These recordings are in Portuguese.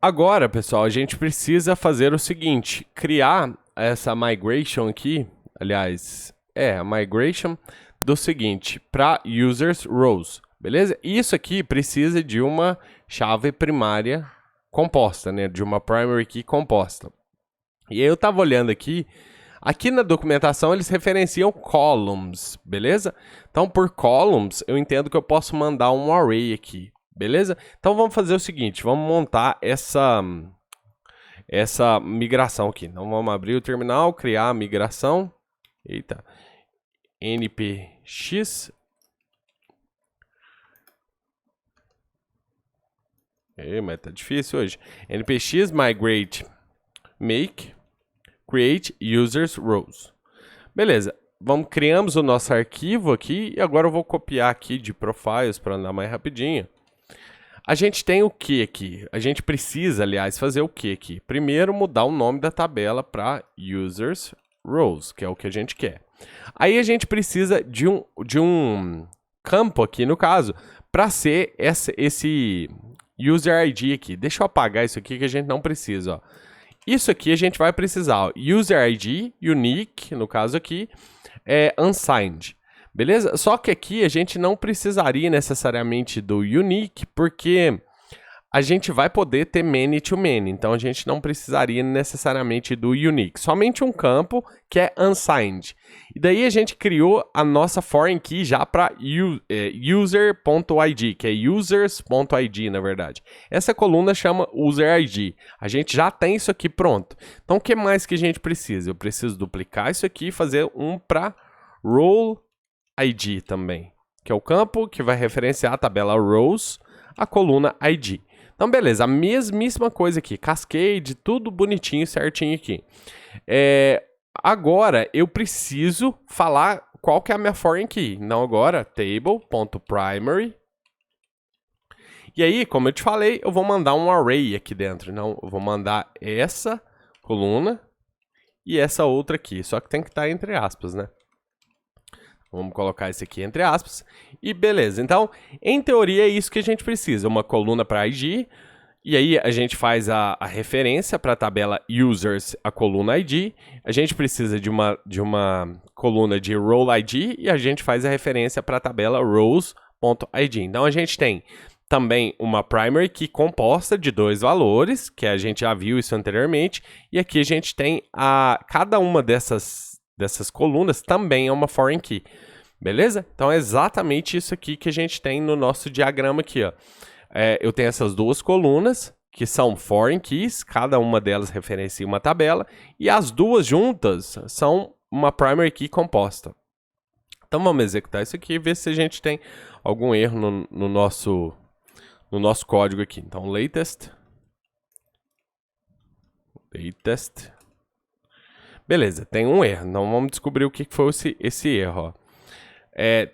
Agora, pessoal, a gente precisa fazer o seguinte, criar essa migration aqui, aliás, a migration do seguinte, para users rows, beleza? Isso aqui precisa de uma chave primária composta, né? De uma primary key composta. E aí eu estava olhando aqui na documentação eles referenciam columns, beleza? Então, por columns, eu entendo que eu posso mandar um array aqui, beleza? Então, vamos fazer o seguinte, vamos montar essa migração aqui. Então, vamos abrir o terminal, criar a migração. Eita. npx. Mas tá difícil hoje. npx migrate make create users rows. Beleza. Criamos o nosso arquivo aqui e agora eu vou copiar aqui de profiles para andar mais rapidinho. A gente tem o que aqui? A gente precisa, aliás, fazer o que aqui? Primeiro, mudar o nome da tabela para users rows, que é o que a gente quer. Aí a gente precisa de um campo aqui, no caso, para ser esse user ID aqui. Deixa eu apagar isso aqui que a gente não precisa, ó. Isso aqui a gente vai precisar, ó, user ID, unique, no caso aqui, unsigned. Beleza? Só que aqui a gente não precisaria necessariamente do unique, porque a gente vai poder ter many to many. Então a gente não precisaria necessariamente do unique. Somente um campo que é unsigned. E daí a gente criou a nossa foreign key já para user.id, que é users.id na verdade. Essa coluna chama user ID. A gente já tem isso aqui pronto. Então o que mais que a gente precisa? Eu preciso duplicar isso aqui e fazer um para role ID também, que é o campo que vai referenciar a tabela rows, a coluna ID. Então, beleza, a mesmíssima coisa aqui, cascade, tudo bonitinho, certinho aqui. Agora, eu preciso falar qual que é a minha foreign key. Então, agora, table.primary. E aí, como eu te falei, eu vou mandar um array aqui dentro. Então, eu vou mandar essa coluna e essa outra aqui. Só que tem que estar entre aspas, né? Vamos colocar esse aqui entre aspas. E beleza. Então, em teoria, é isso que a gente precisa. Uma coluna para ID. E aí, a gente faz a referência para a tabela users, a coluna ID. A gente precisa de uma coluna de role ID. E a gente faz a referência para a tabela rows.id. Então, a gente tem também uma primary key composta de 2 valores, que a gente já viu isso anteriormente. E aqui a gente tem cada uma dessas colunas também é uma foreign key, beleza? Então é exatamente isso aqui que a gente tem no nosso diagrama aqui, ó. Eu tenho essas duas colunas, que são foreign keys, cada uma delas referencia uma tabela, e as duas juntas são uma primary key composta. Então vamos executar isso aqui e ver se a gente tem algum erro no nosso código aqui. Então latest. Beleza, tem um erro. Então vamos descobrir o que foi esse erro. Ó.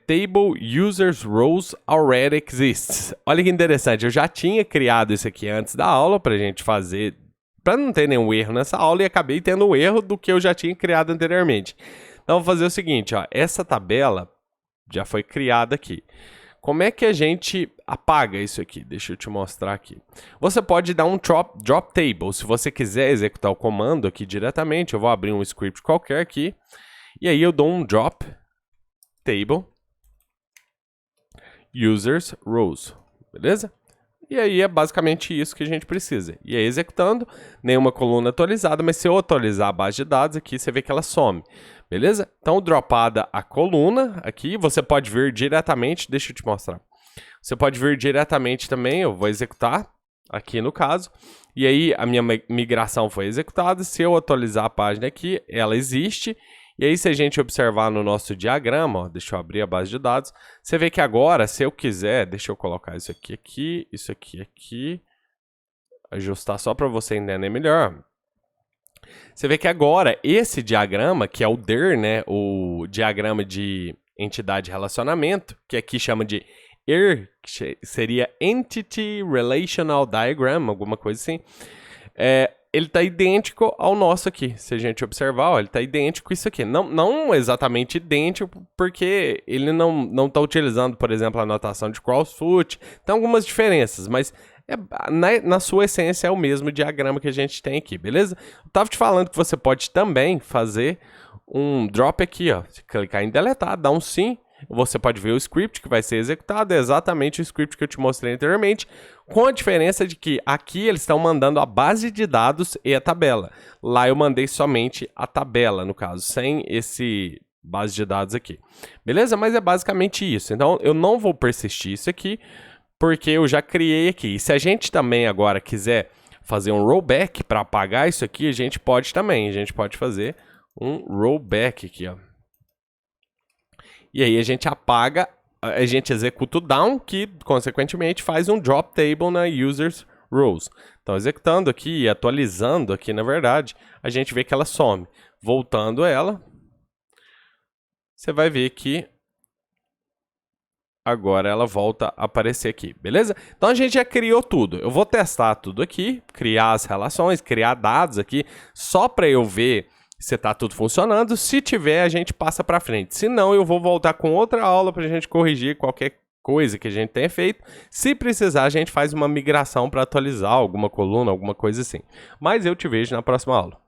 Table users rows already exists. Olha que interessante, eu já tinha criado isso aqui antes da aula para a gente fazer, para não ter nenhum erro nessa aula, e acabei tendo o erro do que eu já tinha criado anteriormente. Então vou fazer o seguinte, ó, essa tabela já foi criada aqui. Como é que a gente apaga isso aqui? Deixa eu te mostrar aqui. Você pode dar um drop table. Se você quiser executar o comando aqui diretamente, eu vou abrir um script qualquer aqui. E aí eu dou um drop table users rows. Beleza? E aí é basicamente isso que a gente precisa. E aí executando, nenhuma coluna atualizada, mas se eu atualizar a base de dados aqui, você vê que ela some. Beleza? Então, dropada a coluna aqui, você pode vir diretamente, deixa eu te mostrar. Você pode vir diretamente também, eu vou executar aqui no caso. E aí, a minha migração foi executada. Se eu atualizar a página aqui, ela existe. E aí, se a gente observar no nosso diagrama, ó, deixa eu abrir a base de dados, você vê que agora, se eu quiser, deixa eu colocar isso aqui, isso aqui, ajustar só para você entender melhor. Você vê que agora, esse diagrama, que é o DIR, né, o diagrama de entidade de relacionamento, que aqui chama de ER, que seria Entity Relational Diagram, alguma coisa assim, ele está idêntico ao nosso aqui. Se a gente observar, ó, ele está idêntico a isso aqui. Não exatamente idêntico, porque ele não está utilizando, por exemplo, a notação de crossfoot. Tem algumas diferenças, mas Na sua essência é o mesmo diagrama que a gente tem aqui, beleza? Eu tava te falando que você pode também fazer um drop aqui, ó. Se clicar em deletar, dá um sim. Você pode ver o script que vai ser executado, é exatamente o script que eu te mostrei anteriormente, com a diferença de que aqui eles estão mandando a base de dados e a tabela. Lá eu mandei somente a tabela, no caso, sem esse base de dados aqui. Beleza? Mas é basicamente isso. Então eu não vou persistir isso aqui, porque eu já criei aqui. E se a gente também agora quiser fazer um rollback para apagar isso aqui, a gente pode também. A gente pode fazer um rollback aqui, ó. E aí a gente apaga, a gente executa o down, que consequentemente faz um drop table na users rows. Então executando aqui e atualizando aqui, na verdade, a gente vê que ela some. Voltando ela, você vai ver que agora ela volta a aparecer aqui, beleza? Então a gente já criou tudo. Eu vou testar tudo aqui, criar as relações, criar dados aqui, só para eu ver se está tudo funcionando. Se tiver, a gente passa para frente. Se não, eu vou voltar com outra aula para a gente corrigir qualquer coisa que a gente tenha feito. Se precisar, a gente faz uma migração para atualizar alguma coluna, alguma coisa assim. Mas eu te vejo na próxima aula.